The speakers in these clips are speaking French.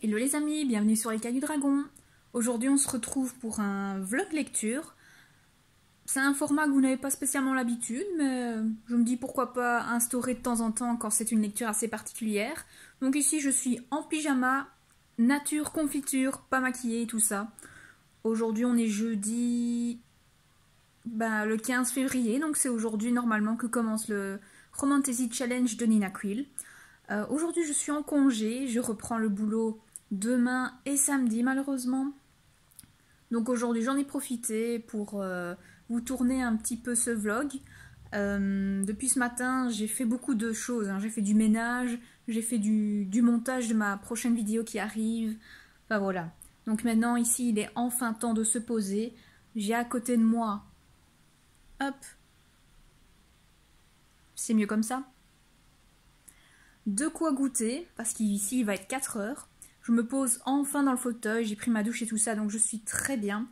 Hello les amis, bienvenue sur les Cailloux Dragons. Aujourd'hui on se retrouve pour un vlog lecture. C'est un format que vous n'avez pas spécialement l'habitude, mais je me dis pourquoi pas instaurer de temps en temps quand c'est une lecture assez particulière. Donc ici je suis en pyjama, nature, confiture, pas maquillée et tout ça. Aujourd'hui on est jeudi le 15 février, donc c'est aujourd'hui normalement que commence le Romantasy Challenge de Nina Quill. Aujourd'hui je suis en congé, je reprends le boulot demain et samedi malheureusement. Donc aujourd'hui j'en ai profité pour vous tourner un petit peu ce vlog. Depuis ce matin j'ai fait beaucoup de choses, hein. J'ai fait du ménage, j'ai fait du montage de ma prochaine vidéo qui arrive. Enfin voilà. Donc maintenant ici il est enfin temps de se poser. J'ai à côté de moi, hop, c'est mieux comme ça, de quoi goûter, parce qu'ici il va être 4 heures. Je me pose enfin dans le fauteuil, j'ai pris ma douche et tout ça, donc je suis très bien.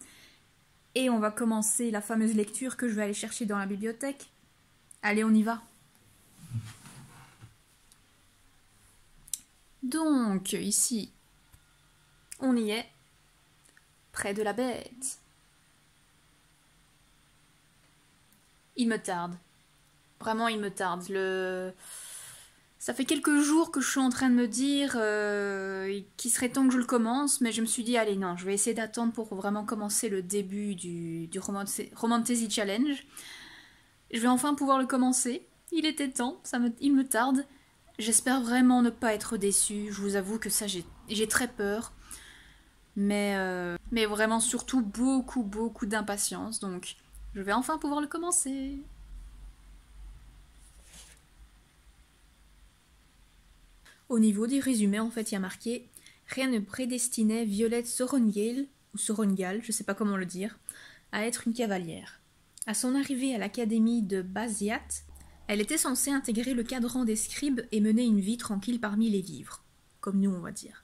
Et on va commencer la fameuse lecture que je vais aller chercher dans la bibliothèque. Allez, on y va. Donc, ici, on y est, près de la bête. Il me tarde. Vraiment, il me tarde. Ça fait quelques jours que je suis en train de me dire qu'il serait temps que je le commence, mais je me suis dit, allez, non, je vais essayer d'attendre pour vraiment commencer le début du Romantasy Challenge. Je vais enfin pouvoir le commencer. Il était temps, il me tarde. J'espère vraiment ne pas être déçue. Je vous avoue que ça, j'ai très peur. Mais vraiment, surtout, beaucoup d'impatience. Donc, je vais enfin pouvoir le commencer. Au niveau du résumé, en fait, il y a marqué « Rien ne prédestinait Violette Sorrengail, ou Sorrengail, je sais pas comment le dire, à être une cavalière. À son arrivée à l'académie de Baziat, elle était censée intégrer le cadran des scribes et mener une vie tranquille parmi les livres. Comme nous, on va dire.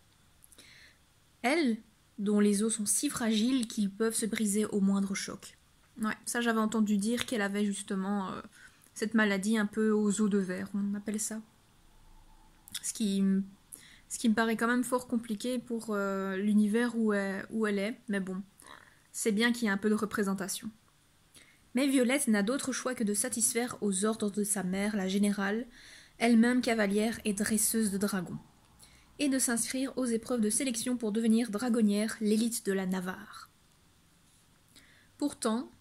Elle, dont les os sont si fragiles qu'ils peuvent se briser au moindre choc. » Ouais, ça j'avais entendu dire qu'elle avait justement cette maladie un peu aux os de verre, on appelle ça. Ce qui me paraît quand même fort compliqué pour l'univers où elle est, mais bon, c'est bien qu'il y ait un peu de représentation. Mais Violette n'a d'autre choix que de satisfaire aux ordres de sa mère, la générale, elle-même cavalière et dresseuse de dragons, et de s'inscrire aux épreuves de sélection pour devenir dragonnière, l'élite de la Navarre. Pourtant,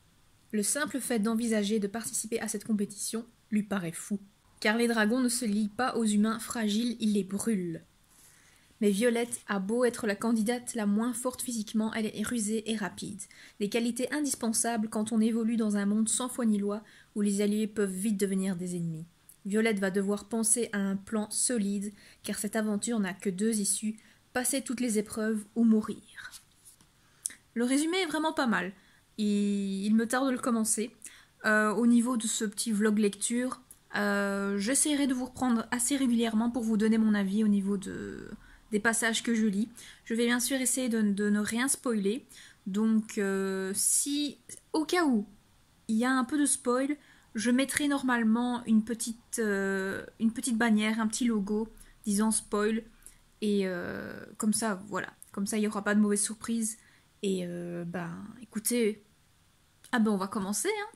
le simple fait d'envisager de participer à cette compétition lui paraît fou. Car les dragons ne se lient pas aux humains fragiles, ils les brûlent. Mais Violette a beau être la candidate la moins forte physiquement, elle est rusée et rapide. Des qualités indispensables quand on évolue dans un monde sans foi ni loi, où les alliés peuvent vite devenir des ennemis. Violette va devoir penser à un plan solide, car cette aventure n'a que 2 issues, passer toutes les épreuves ou mourir. Le résumé est vraiment pas mal. Il me tarde de le commencer. Au niveau de ce petit vlog lecture, j'essaierai de vous reprendre assez régulièrement pour vous donner mon avis au niveau des passages que je lis. Je vais bien sûr essayer de ne rien spoiler. Donc si au cas où il y a un peu de spoil, je mettrai normalement une petite bannière, un petit logo disant spoil. Et comme ça, voilà. Comme ça, il n'y aura pas de mauvaise surprise. Et écoutez, on va commencer, hein.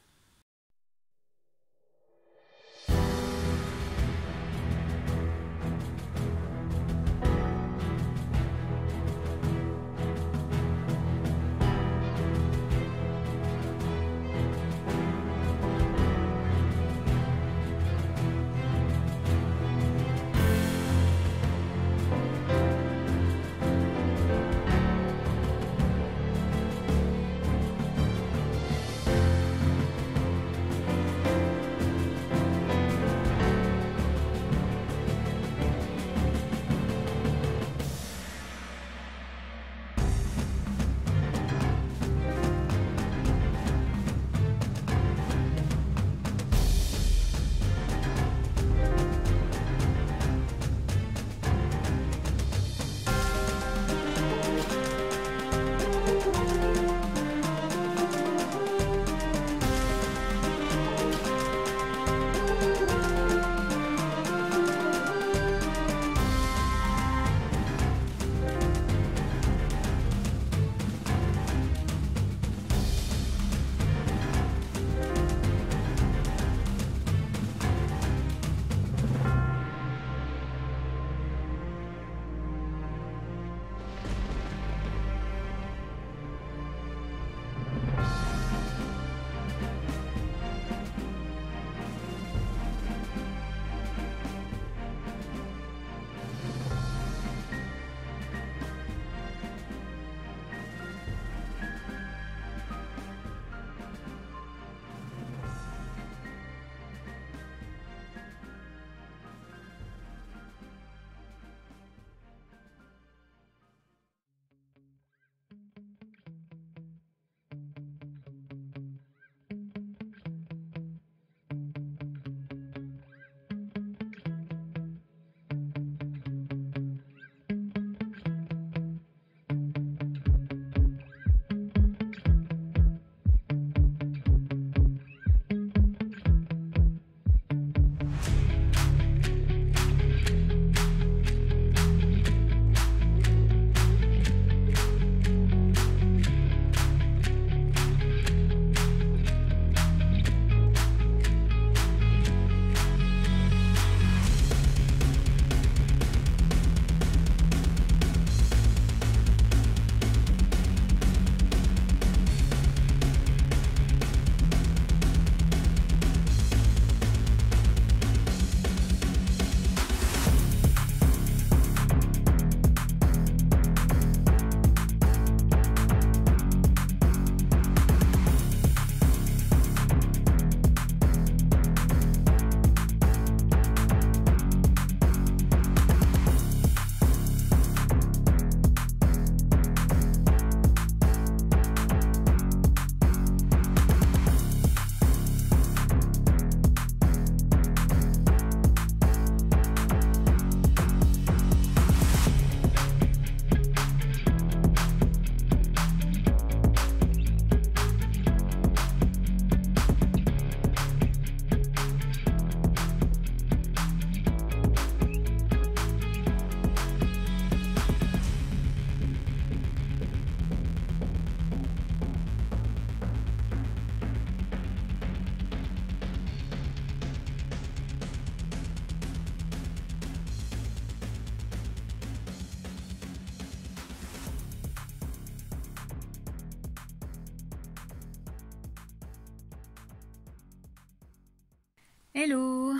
Hello,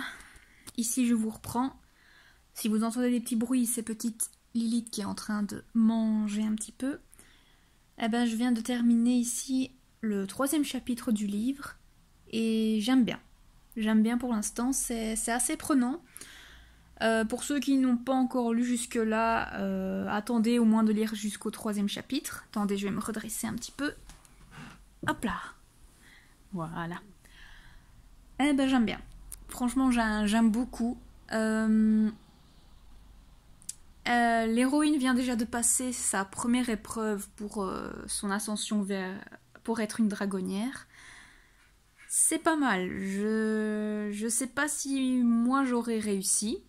ici je vous reprends. Si vous entendez des petits bruits, c'est petite Lilith qui est en train de manger un petit peu. Eh ben, je viens de terminer ici le 3e chapitre du livre et j'aime bien. J'aime bien pour l'instant, c'est assez prenant. Pour ceux qui n'ont pas encore lu jusque-là, attendez au moins de lire jusqu'au 3e chapitre. Attendez, je vais me redresser un petit peu. Hop là. Voilà. Eh ben, j'aime bien. Franchement, j'aime beaucoup. L'héroïne vient déjà de passer sa première épreuve pour son ascension pour être une dragonnière. C'est pas mal. Je sais pas si moi j'aurais réussi.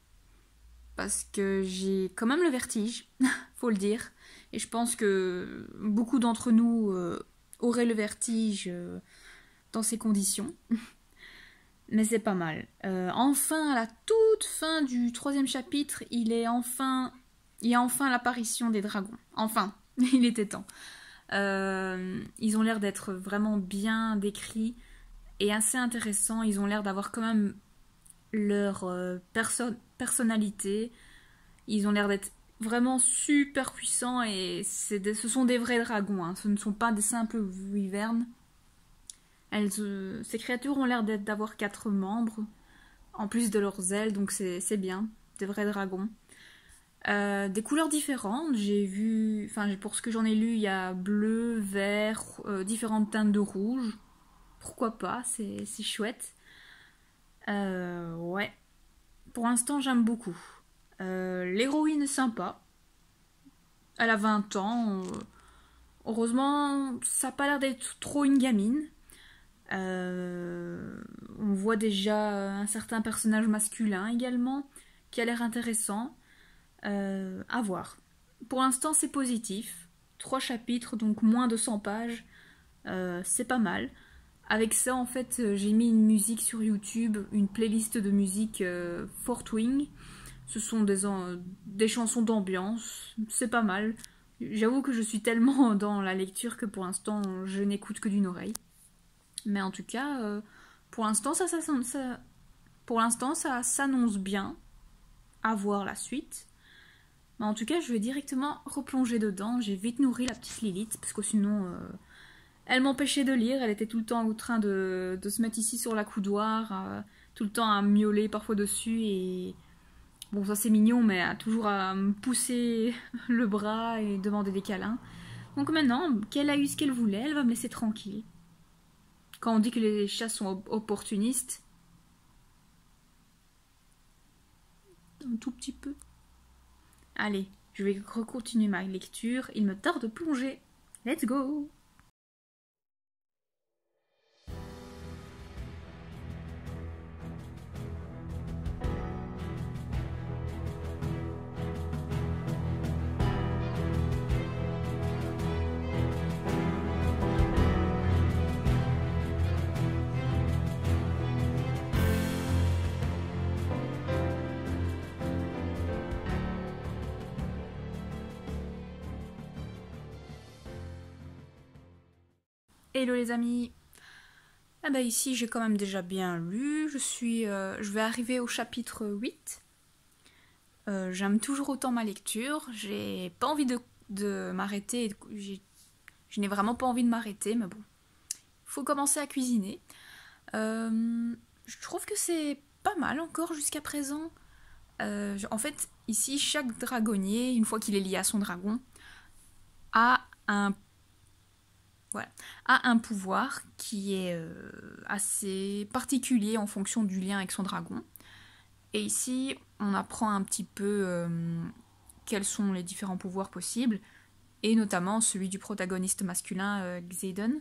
Parce que j'ai quand même le vertige, faut le dire. Et je pense que beaucoup d'entre nous auraient le vertige dans ces conditions. Mais c'est pas mal. Enfin, à la toute fin du 3e chapitre, il y a enfin l'apparition des dragons. Enfin, il était temps. Ils ont l'air d'être vraiment bien décrits et assez intéressants. Ils ont l'air d'avoir quand même leur personnalité. Ils ont l'air d'être vraiment super puissants et ce sont des vrais dragons. Hein. Ce ne sont pas des simples wyvernes. Ces créatures ont l'air d'avoir 4 membres, en plus de leurs ailes, donc c'est bien. Des vrais dragons. Des couleurs différentes. J'ai vu, enfin pour ce que j'en ai lu, il y a bleu, vert, différentes teintes de rouge. Pourquoi pas, c'est chouette. Ouais. Pour l'instant, j'aime beaucoup. L'héroïne est sympa. Elle a 20 ans. Heureusement, ça n'a pas l'air d'être trop une gamine. On voit déjà un certain personnage masculin également, qui a l'air intéressant. À voir. Pour l'instant, c'est positif. 3 chapitres, donc moins de 100 pages. C'est pas mal. Avec ça, en fait, j'ai mis une musique sur YouTube, une playlist de musique Fort Wing. Ce sont des chansons d'ambiance, c'est pas mal. J'avoue que je suis tellement dans la lecture que pour l'instant, je n'écoute que d'une oreille. Mais en tout cas, pour l'instant, ça s'annonce bien. À voir la suite. Mais en tout cas, je vais directement replonger dedans. J'ai vite nourri la petite Lilith, parce que sinon... elle m'empêchait de lire, elle était tout le temps en train de se mettre ici sur la coudoir, tout le temps à miauler parfois dessus et... Bon, ça c'est mignon, mais toujours à me pousser le bras et demander des câlins. Donc maintenant qu'elle a eu ce qu'elle voulait, elle va me laisser tranquille. Quand on dit que les chats sont opportunistes... Un tout petit peu. Allez, je vais recontinuer ma lecture, il me tarde de plonger. Let's go! Hello les amis. Ah bah ici j'ai quand même déjà bien lu. Je vais arriver au chapitre 8. J'aime toujours autant ma lecture. J'ai pas envie de m'arrêter. Je n'ai vraiment pas envie de m'arrêter, mais bon. Faut commencer à cuisiner. Je trouve que c'est pas mal encore jusqu'à présent. En fait, ici, chaque dragonnier, une fois qu'il est lié à son dragon, a un pouvoir qui est assez particulier en fonction du lien avec son dragon. Et ici, on apprend un petit peu quels sont les différents pouvoirs possibles, et notamment celui du protagoniste masculin, Xaden,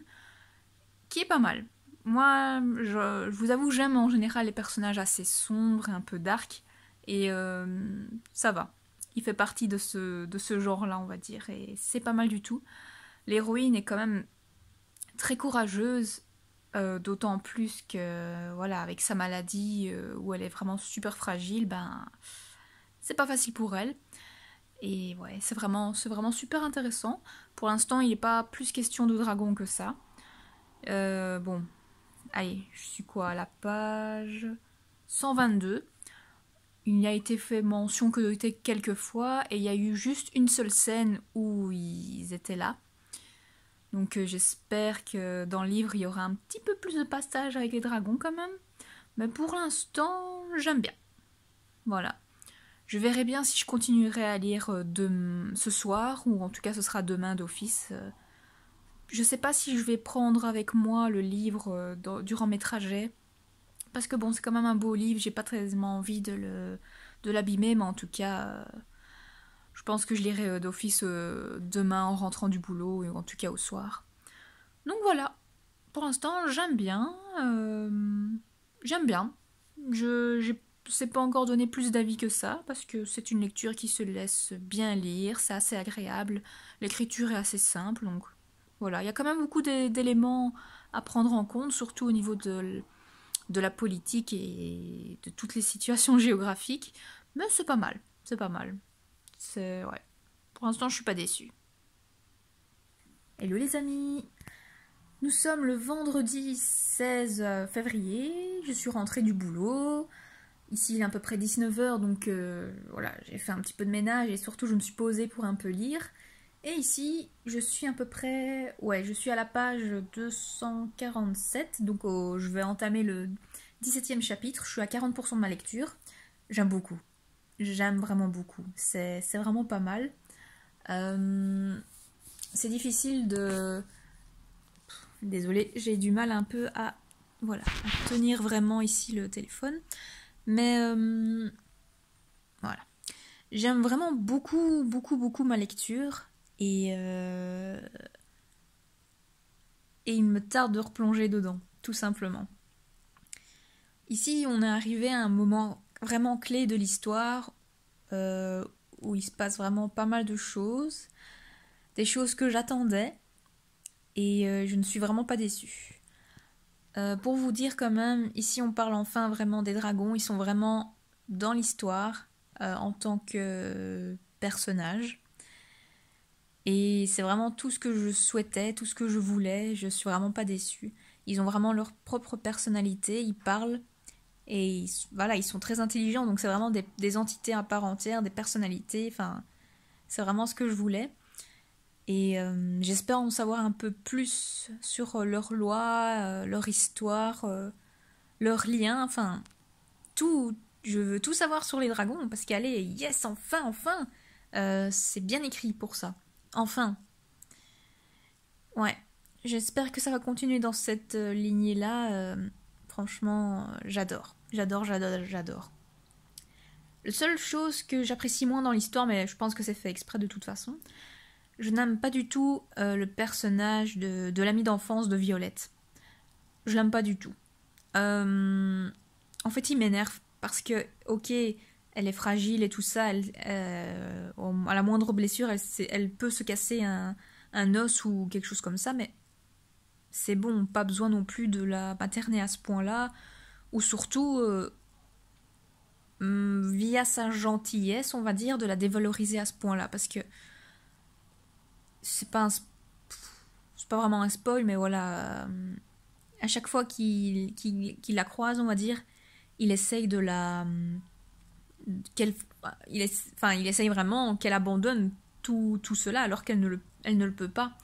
qui est pas mal. Moi, je vous avoue, j'aime en général les personnages assez sombres et un peu dark, et ça va. Il fait partie de ce genre-là, on va dire, et c'est pas mal du tout. L'héroïne est quand même très courageuse, d'autant plus que, voilà, avec sa maladie, où elle est vraiment super fragile, ben, c'est pas facile pour elle. Et ouais, c'est vraiment super intéressant. Pour l'instant, il n'est pas plus question de dragon que ça. Bon, allez, je suis quoi à la page 122. Il n'y a été fait mention que quelques fois et il y a eu juste une seule scène où ils étaient là. Donc j'espère que dans le livre il y aura un petit peu plus de passages avec les dragons quand même. Mais pour l'instant, j'aime bien. Voilà. Je verrai bien si je continuerai à lire ce soir, ou en tout cas ce sera demain d'office. Je sais pas si je vais prendre avec moi le livre durant mes trajets. Parce que bon, c'est quand même un beau livre, j'ai pas très envie de l'abîmer, mais en tout cas, je pense que je lirai d'office demain en rentrant du boulot, ou en tout cas au soir. Donc voilà, pour l'instant, j'aime bien. J'aime bien. Je sais pas encore donner plus d'avis que ça, parce que c'est une lecture qui se laisse bien lire, c'est assez agréable, l'écriture est assez simple, donc voilà. Il y a quand même beaucoup d'éléments à prendre en compte, surtout au niveau de la politique et de toutes les situations géographiques, mais c'est pas mal, c'est pas mal. C'est, ouais. Pour l'instant, je suis pas déçue. Hello les amis! Nous sommes le vendredi 16 février, je suis rentrée du boulot. Ici, il est à peu près 19h, donc voilà, j'ai fait un petit peu de ménage et surtout, je me suis posée pour un peu lire. Et ici, je suis à peu près... Ouais, je suis à la page 247, donc je vais entamer le 17e chapitre. Je suis à 40% de ma lecture. J'aime beaucoup. J'aime vraiment beaucoup. C'est vraiment pas mal. C'est difficile de... Désolée, j'ai du mal un peu à... Voilà, à tenir vraiment ici le téléphone. Mais voilà. J'aime vraiment beaucoup, beaucoup, beaucoup ma lecture. Et il me tarde de replonger dedans, tout simplement. Ici, on est arrivé à un moment vraiment clé de l'histoire où il se passe vraiment pas mal de choses. Des choses que j'attendais. Et je ne suis vraiment pas déçue. Pour vous dire quand même, ici on parle enfin vraiment des dragons, ils sont vraiment dans l'histoire en tant que personnages. Et c'est vraiment tout ce que je souhaitais, tout ce que je voulais, je suis vraiment pas déçue. Ils ont vraiment leur propre personnalité, ils parlent et voilà, ils sont très intelligents, donc c'est vraiment des entités à part entière, des personnalités, enfin c'est vraiment ce que je voulais. Et j'espère en savoir un peu plus sur leurs lois, leur histoire, leurs liens, enfin, tout. Je veux tout savoir sur les dragons, parce qu'allez, yes, enfin, enfin, c'est bien écrit pour ça. Enfin. Ouais. J'espère que ça va continuer dans cette lignée-là. Franchement, j'adore. J'adore, j'adore, j'adore. La seule chose que j'apprécie moins dans l'histoire, mais je pense que c'est fait exprès de toute façon, je n'aime pas du tout le personnage de l'ami d'enfance de Violette. Je l'aime pas du tout. En fait, il m'énerve parce que, ok, elle est fragile et tout ça, à la moindre blessure, elle peut se casser un os ou quelque chose comme ça, mais c'est bon, pas besoin non plus de la materner à ce point-là, ou surtout, via sa gentillesse, on va dire, de la dévaloriser à ce point-là, parce que c'est pas vraiment un spoil, mais voilà. À chaque fois qu'il la croise, on va dire, il essaye de la. Il essaye vraiment qu'elle abandonne tout cela alors qu'elle elle ne le peut pas.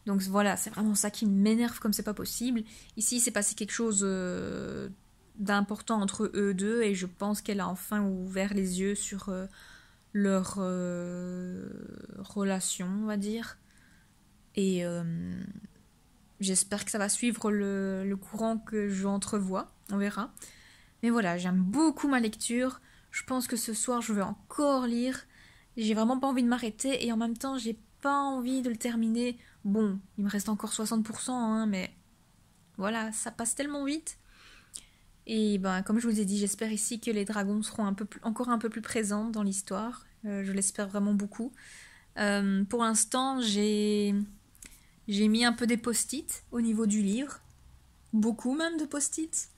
Donc voilà, c'est vraiment ça qui m'énerve comme c'est pas possible. Ici, il s'est passé quelque chose d'important entre eux deux et je pense qu'elle a enfin ouvert les yeux sur leur relation, on va dire. Et j'espère que ça va suivre le courant que j'entrevois, on verra. Mais voilà, j'aime beaucoup ma lecture. Je pense que ce soir, je vais encore lire. J'ai vraiment pas envie de m'arrêter et en même temps, j'ai pas envie de le terminer. Bon, il me reste encore 60%, hein, mais voilà, ça passe tellement vite. Et ben, comme je vous ai dit, j'espère ici que les dragons seront encore un peu plus présents dans l'histoire. Je l'espère vraiment beaucoup. Pour l'instant, j'ai mis un peu des post-it au niveau du livre. Beaucoup même de post-it.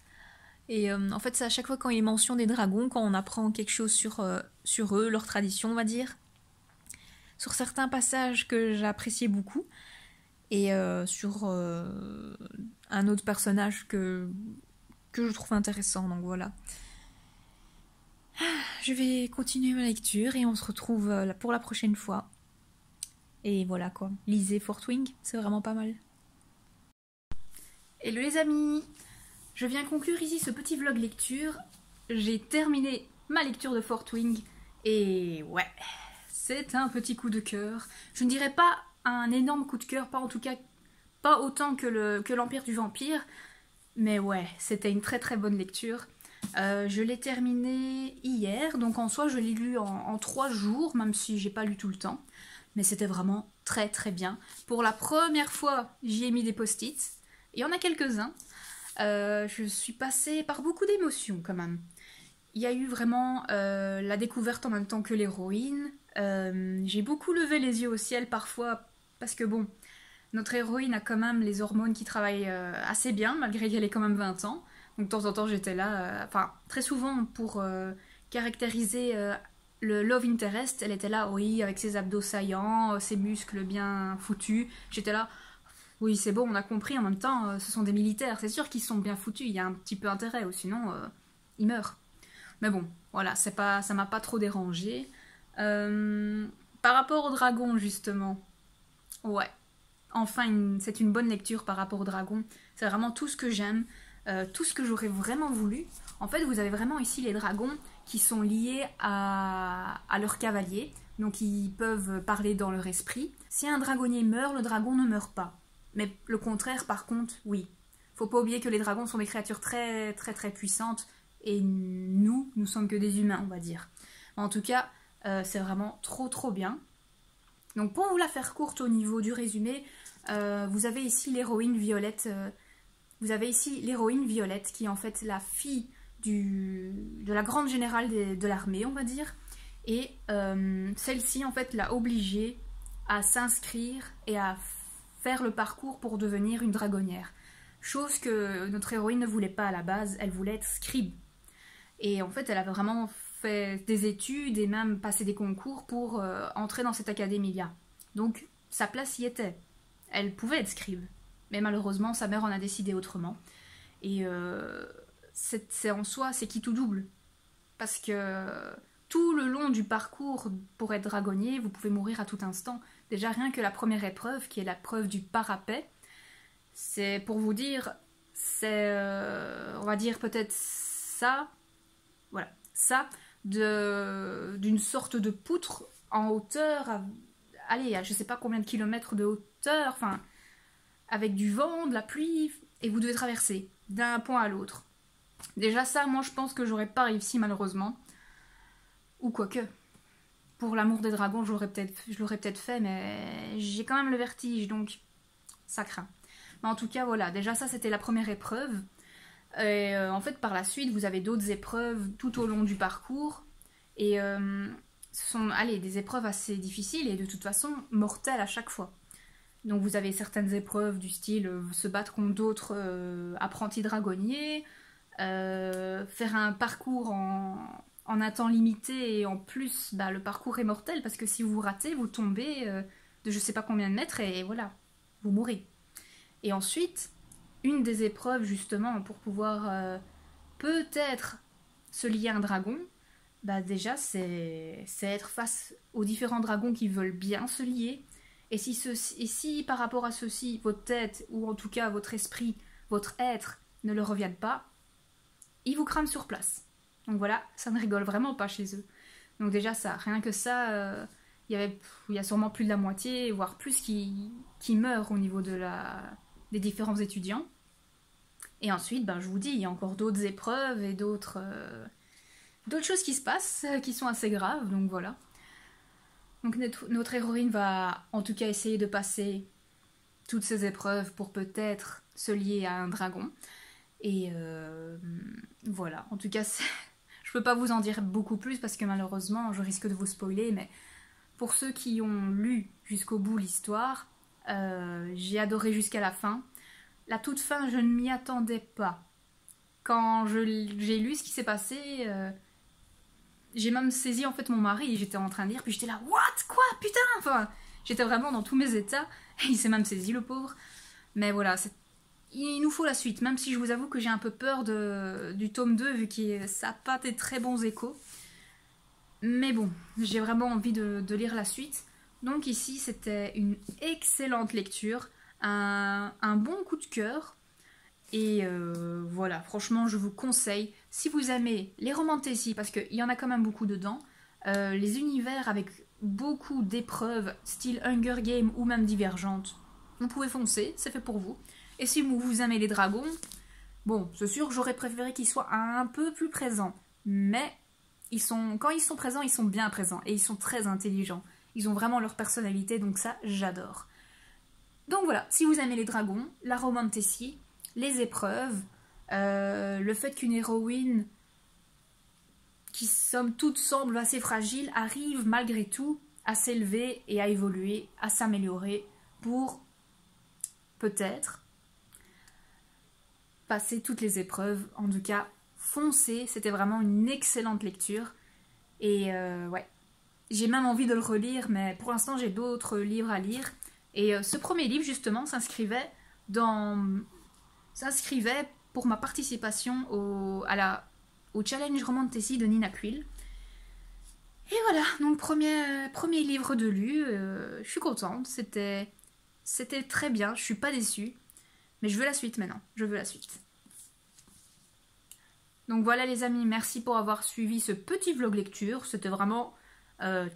Et en fait, c'est à chaque fois quand il mentionne des dragons, quand on apprend quelque chose sur eux, leur tradition, on va dire. Sur certains passages que j'appréciais beaucoup. Et sur un autre personnage que je trouve intéressant. Donc voilà. je vais continuer ma lecture et on se retrouve pour la prochaine fois. Et voilà quoi, lisez Fort Wing, c'est vraiment pas mal. Hello les amis, je viens conclure ici ce petit vlog lecture. J'ai terminé ma lecture de Fort Wing et ouais, c'est un petit coup de cœur. Je ne dirais pas un énorme coup de cœur, pas en tout cas pas autant que l'Empire du Vampire, mais ouais, c'était une très très bonne lecture. Je l'ai terminé hier, donc en soi je l'ai lu en 3 jours, même si j'ai pas lu tout le temps. Mais c'était vraiment très très bien. Pour la première fois, j'y ai mis des post-it. Il y en a quelques-uns. Je suis passée par beaucoup d'émotions quand même. Il y a eu vraiment la découverte en même temps que l'héroïne. J'ai beaucoup levé les yeux au ciel parfois, parce que bon, notre héroïne a quand même les hormones qui travaillent assez bien, malgré qu'elle ait quand même 20 ans. Donc de temps en temps j'étais là, enfin très souvent pour caractériser le love interest, elle était là, oui, avec ses abdos saillants, ses muscles bien foutus. J'étais là, oui c'est bon, on a compris, en même temps ce sont des militaires, c'est sûr qu'ils sont bien foutus, il y a un petit peu intérêt, ou sinon ils meurent. Mais bon, voilà, ça m'a pas trop dérangé. Par rapport au dragon justement, ouais, enfin c'est une bonne lecture par rapport au dragon, c'est vraiment tout ce que j'aime. Tout ce que j'aurais vraiment voulu. En fait, vous avez vraiment ici les dragons qui sont liés à leurs cavaliers, donc ils peuvent parler dans leur esprit. Si un dragonnier meurt, le dragon ne meurt pas. Mais le contraire, par contre, oui. Faut pas oublier que les dragons sont des créatures très très très puissantes, et nous sommes que des humains, on va dire. En tout cas, c'est vraiment trop trop bien. Donc pour vous la faire courte au niveau du résumé, vous avez ici l'héroïne Violette. Vous avez ici l'héroïne Violette, qui est en fait la fille de la grande générale de l'armée, on va dire. Et celle-ci, en fait, l'a obligée à s'inscrire et à faire le parcours pour devenir une dragonnière. Chose que notre héroïne ne voulait pas à la base, elle voulait être scribe. Et en fait, elle avait vraiment fait des études et même passé des concours pour entrer dans cette académie-là. Donc, sa place y était. Elle pouvait être scribe. Mais malheureusement, sa mère en a décidé autrement. Et c'est en soi, c'est qui tout double. Parce que tout le long du parcours pour être dragonnier, vous pouvez mourir à tout instant. Déjà, rien que la première épreuve, qui est la preuve du parapet, c'est pour vous dire, c'est, on va dire peut-être ça, voilà, ça, d'une sorte de poutre en hauteur, allez, je sais pas combien de kilomètres de hauteur, enfin, avec du vent, de la pluie, et vous devez traverser d'un point à l'autre. Déjà ça, moi je pense que j'aurais pas réussi malheureusement. Ou quoique. Pour l'amour des dragons, je l'aurais peut-être fait, mais j'ai quand même le vertige, donc ça craint. Mais en tout cas, voilà, déjà ça c'était la première épreuve. Et en fait, par la suite, vous avez d'autres épreuves tout au long du parcours. Et ce sont, allez, des épreuves assez difficiles et de toute façon mortelles à chaque fois. Donc vous avez certaines épreuves du style se battre contre d'autres apprentis dragonniers, faire un parcours en un temps limité, et en plus bah, le parcours est mortel parce que si vous ratez, vous tombez de je sais pas combien de mètres et voilà, vous mourrez. Et ensuite, une des épreuves justement pour pouvoir peut-être se lier à un dragon, bah déjà c'est être face aux différents dragons qui veulent bien se lier. Et si par rapport à ceci, votre tête, ou en tout cas votre esprit, votre être, ne leur reviennent pas, ils vous crament sur place. Donc voilà, ça ne rigole vraiment pas chez eux. Donc déjà ça, rien que ça, il y a sûrement plus de la moitié, voire plus qui meurent au niveau des différents étudiants. Et ensuite, ben, je vous dis, il y a encore d'autres épreuves et d'autres choses qui se passent, qui sont assez graves, donc voilà. Donc notre héroïne va en tout cas essayer de passer toutes ces épreuves pour peut-être se lier à un dragon. Et voilà, en tout cas, je peux pas vous en dire beaucoup plus parce que malheureusement, je risque de vous spoiler, mais pour ceux qui ont lu jusqu'au bout l'histoire, j'ai adoré jusqu'à la fin. La toute fin, je ne m'y attendais pas. Quand j'ai lu ce qui s'est passé... j'ai même saisi en fait mon mari, j'étais en train de lire, puis j'étais là, what, quoi, putain, enfin, j'étais vraiment dans tous mes états, et il s'est même saisi le pauvre, mais voilà, il nous faut la suite, même si je vous avoue que j'ai un peu peur du tome 2, vu que ça n'a pas des très bons échos, Mais bon, j'ai vraiment envie de lire la suite. Donc ici, c'était une excellente lecture, un bon coup de cœur. Et voilà, franchement, je vous conseille, si vous aimez les romantésies, parce qu'il y en a quand même beaucoup dedans, les univers avec beaucoup d'épreuves, style Hunger Games ou même Divergente, vous pouvez foncer, c'est fait pour vous. Et si vous aimez les dragons, bon, c'est sûr que j'aurais préféré qu'ils soient un peu plus présents, mais quand ils sont présents, ils sont bien présents, et ils sont très intelligents. Ils ont vraiment leur personnalité, donc ça, j'adore. Donc voilà, si vous aimez les dragons, la romantésie, les épreuves, le fait qu'une héroïne qui somme toute semble assez fragile arrive malgré tout à s'élever et à évoluer, à s'améliorer pour peut-être passer toutes les épreuves. En tout cas, foncez, c'était vraiment une excellente lecture. Et ouais, j'ai même envie de le relire, mais pour l'instant j'ai d'autres livres à lire. Et ce premier livre justement s'inscrivait pour ma participation au challenge Romantasy de Nina Quill. Et voilà, donc premier livre de lu, je suis contente, c'était très bien, je suis pas déçue, mais je veux la suite maintenant, je veux la suite. Donc voilà les amis, merci pour avoir suivi ce petit vlog lecture, c'était vraiment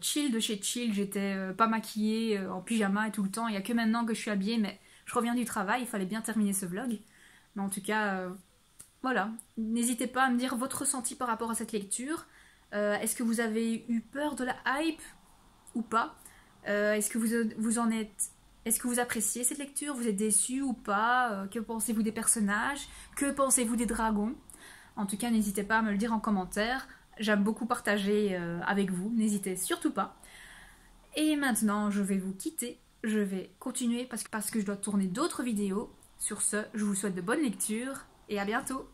chill de chez chill, j'étais pas maquillée, en pyjama et tout le temps, il n'y a que maintenant que je suis habillée, mais je reviens du travail, il fallait bien terminer ce vlog. Mais en tout cas, voilà, n'hésitez pas à me dire votre ressenti par rapport à cette lecture. Est-ce que vous avez eu peur de la hype ou pas? Est-ce que vous en êtes... Est-ce que vous appréciez cette lecture? Vous êtes déçus ou pas? Que pensez-vous des personnages? Que pensez-vous des dragons? En tout cas, n'hésitez pas à me le dire en commentaire. J'aime beaucoup partager avec vous, n'hésitez surtout pas. Et maintenant, je vais vous quitter. Je vais continuer parce que je dois tourner d'autres vidéos. Sur ce, je vous souhaite de bonnes lectures et à bientôt!